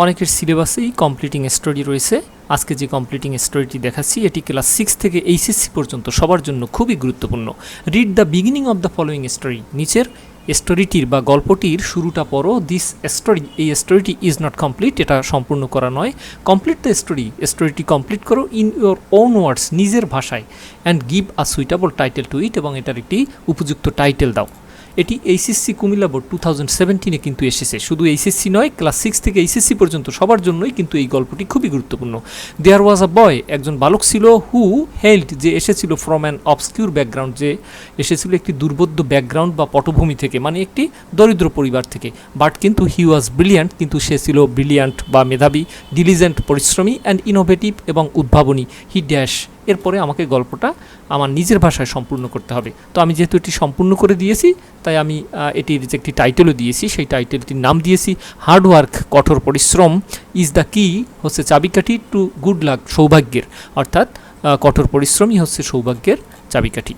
অনেকের সিলেবাসেই completing story রয়েছে। আজকে যে কমপ্লিটিং স্টোরিটি দেখাচ্ছি এটি ক্লাস 6 থেকে এইচএসসি পর্যন্ত সবার জন্য খুবই গুরুত্বপূর্ণ। Read the beginning of the following story. নিচের স্টোরিটির বা গল্পটির শুরুটা পড়ো। দিস স্টোরি, এই স্টোরিটি ইজ নট কমপ্লিট, এটা সম্পূর্ণ করা নয়। কমপ্লিট দ্য স্টোরি, স্টোরিটি কমপ্লিট করো ইন ইউর ওন ওয়ার্ডস, নিজের ভাষায়। And give a suitable title to it, এবং এটার একটি উপযুক্ত টাইটেল দাও। এটি এইচএসসি কুমিল্লা বোর্ড 2017-এ কিন্তু এসেছে। শুধু এইচএসসি নয়, ক্লাস 6 থেকে এইচএসসি পর্যন্ত সবার জন্যই কিন্তু এই গল্পটি খুবই গুরুত্বপূর্ণ। দেয়ার ওয়াজ আ বয়, একজন বালক ছিল, হু হেল্ড, যে এসেছিল, ফ্রম অ্যান অবসকিউর ব্যাকগ্রাউন্ড, যে এসেছিল একটি দুর্বোধ্য ব্যাকগ্রাউন্ড বা পটভূমি থেকে, মানে একটি দরিদ্র পরিবার থেকে। বাট কিন্তু হি ওয়াজ ব্রিলিয়ান্ট, কিন্তু সে ছিল ব্রিলিয়ান্ট বা মেধাবী, ডিলিজেন্ট পরিশ্রমী, অ্যান্ড ইনোভেটিভ এবং উদ্ভাবনী। হি ড্যাশ, এরপরে আমাকে গল্পটা আমার নিজের ভাষায় সম্পূর্ণ করতে হবে। তো আমি যেহেতু এটি সম্পূর্ণ করে দিয়েছি, তাই আমি এটির যে একটি টাইটেলও দিয়েছি, সেই টাইটেলটির নাম দিয়েছি হার্ডওয়ার্ক, কঠোর পরিশ্রম, ইজ দ্য কি, হচ্ছে চাবিকাঠি, টু গুড লাক, সৌভাগ্যের, অর্থাৎ কঠোর পরিশ্রমই হচ্ছে সৌভাগ্যের চাবিকাঠি।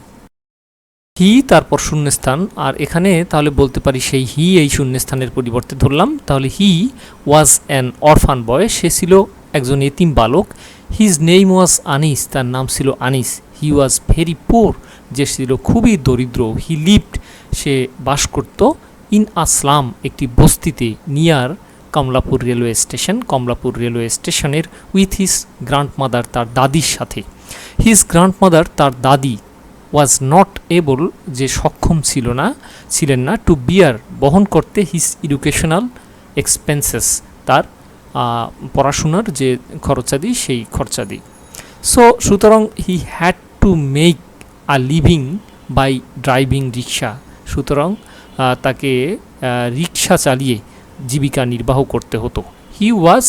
হি, তারপর শূন্যস্থান, আর এখানে তাহলে বলতে পারি সেই হি এই শূন্যস্থানের পরিবর্তে ধরলাম, তাহলে হি ওয়াজ অ্যান অরফান বয়, সে ছিল একজন এতিম বালক। হিজ নেম ওয়াজ আনিস, তার নাম ছিল আনিস। হি ওয়াজ ভেরি পোর, যে ছিল খুবই দরিদ্র। হি লিভড, সে বাস করত, ইন আসলাম, একটি বস্তিতে, near Kamalapur railway station, Kamalapur railway স্টেশনের, উইথ হিজ গ্র্যান্ডমাদার, তার দাদির সাথে। হিজ গ্র্যান্ডমাদার, তার দাদি, ওয়াজ নট এবল, যে সক্ষম ছিলেন না, টু বিয়ার, বহন করতে, হিজ এডুকেশনাল এক্সপেন্সেস, তার পড়াশোনার যে খরচাদি, সেই খরচাদি। সুতরাং he had to make a living by driving rickshaw, সুতরাং তাকে রিক্সা চালিয়ে জীবিকা নির্বাহ করতে হতো। হি ওয়াজ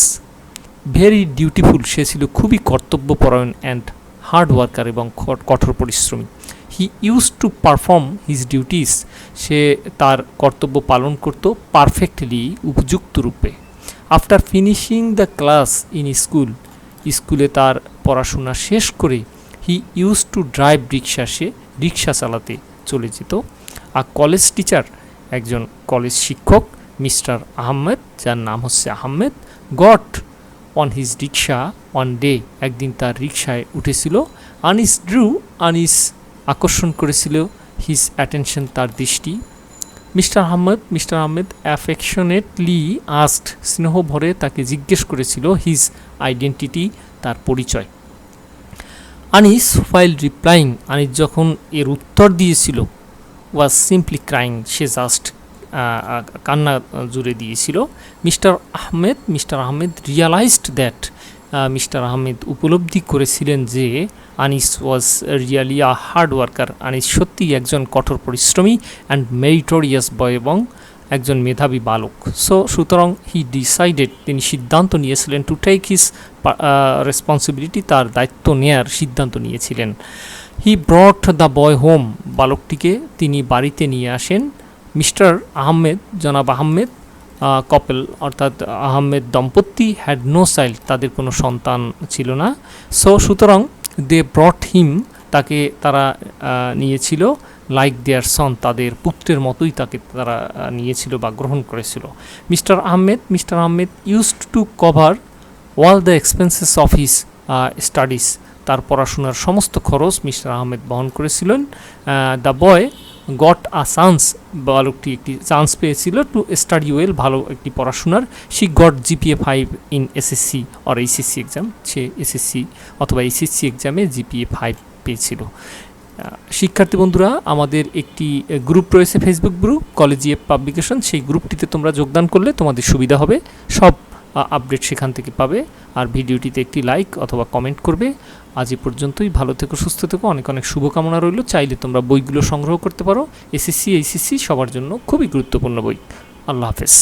ভেরি ডিউটিফুল, সে ছিল খুবই কর্তব্যপরায়ণ, অ্যান্ড হার্ড ওয়ার্কার, এবং কঠোর পরিশ্রমী। He use to perform his duties, সে তার কর্তব্য পালন করত পারফেক্টলি, উপযুক্ত রূপে। After finishing the class in school, স্কুলে তার পড়াশোনা শেষ করে, he use to drive rickshaw, সে রিক্সা চালাতে চলে যেত। আর কলেজ টিচার, একজন কলেজ শিক্ষক, মিস্টার আহমেদ, যার নাম হচ্ছে Ahmed, got on his rickshaw one day, একদিন তার রিক্সায় উঠেছিল। আনিস ড্রু, আনিস আকর্ষণ করেছিল, হিজ অ্যাটেনশন, তার দৃষ্টি। মিস্টার আহমেদ অ্যাফেকশনেটলি আস্কড, স্নেহ ভরে তাকে জিজ্ঞেস করেছিল, হিজ আইডেন্টিটি, তার পরিচয়। আনিস ফাইল রিপ্লাইং, আনিস যখন এর উত্তর দিয়েছিল, ওয়াজ সিম্পলি ক্রাইং, সে জাস্ট কান্না জুড়ে দিয়েছিল। Mister Ahmed realised that, mister Ahmed উপলব্ধি করেছিলেন যে আনিস ওয়াজ রিয়ালি আ হার্ড ওয়ার্কার, আনিস সত্যিই একজন কঠোর পরিশ্রমী, অ্যান্ড মেরিটোরিয়াস বয়, এবং একজন মেধাবী বালক। সুতরাং হি ডিসাইডেড, তিনি সিদ্ধান্ত নিয়েছিলেন, টু টেক হিজ রেসপন্সিবিলিটি, তার দায়িত্ব নেয়ার সিদ্ধান্ত নিয়েছিলেন। হি ব্রট দ্য বয় হোম, বালকটিকে তিনি বাড়িতে নিয়ে আসেন। মিস্টার আহমেদ, জনাব আহমেদ, কপেল, অর্থাৎ আহমেদ দম্পতি, হ্যাড নো চাইল্ড, তাদের কোনো সন্তান ছিল না। সুতরাং দে ব্রট হিম, তাকে তারা নিয়েছিল, লাইক দেয়ার সন, তাদের পুত্রের মতোই তাকে তারা নিয়েছিল বা গ্রহণ করেছিল। Mister Ahmed used to cover all the expenses of his studies, তার পড়াশোনার সমস্ত খরচ মিস্টার আহমেদ বহন করেছিলেন। The boy got a chance, বালকটি একটি চান্স পেয়েছিল, টু স্টাডি ওয়েল, ভালো একটি পড়াশোনার। She got GPA 5 in SSC or HSC exam, say SSC অথবা HSC এক্সামে GPA 5 পেয়েছিল। শিক্ষার্থী বন্ধুরা, আমাদের একটি গ্রুপ রয়েছে, ফেসবুক গ্রুপ কলেজিয়েট পাবলিকেশন, সেই গ্রুপটিতে তোমরা যোগদান করলে তোমাদের সুবিধা হবে, সব আপডেট সেখান থেকে পাবে। আর ভিডিওটিতে একটি লাইক অথবা কমেন্ট করবে। আজ এ পর্যন্তই, ভালো থেকো, সুস্থ থেকো, অনেক অনেক শুভকামনা রইল। চাইলে তোমরা বইগুলো সংগ্রহ করতে পারো, SSC HSC সবার জন্য খুবই গুরুত্বপূর্ণ বই। আল্লাহ হাফেজ।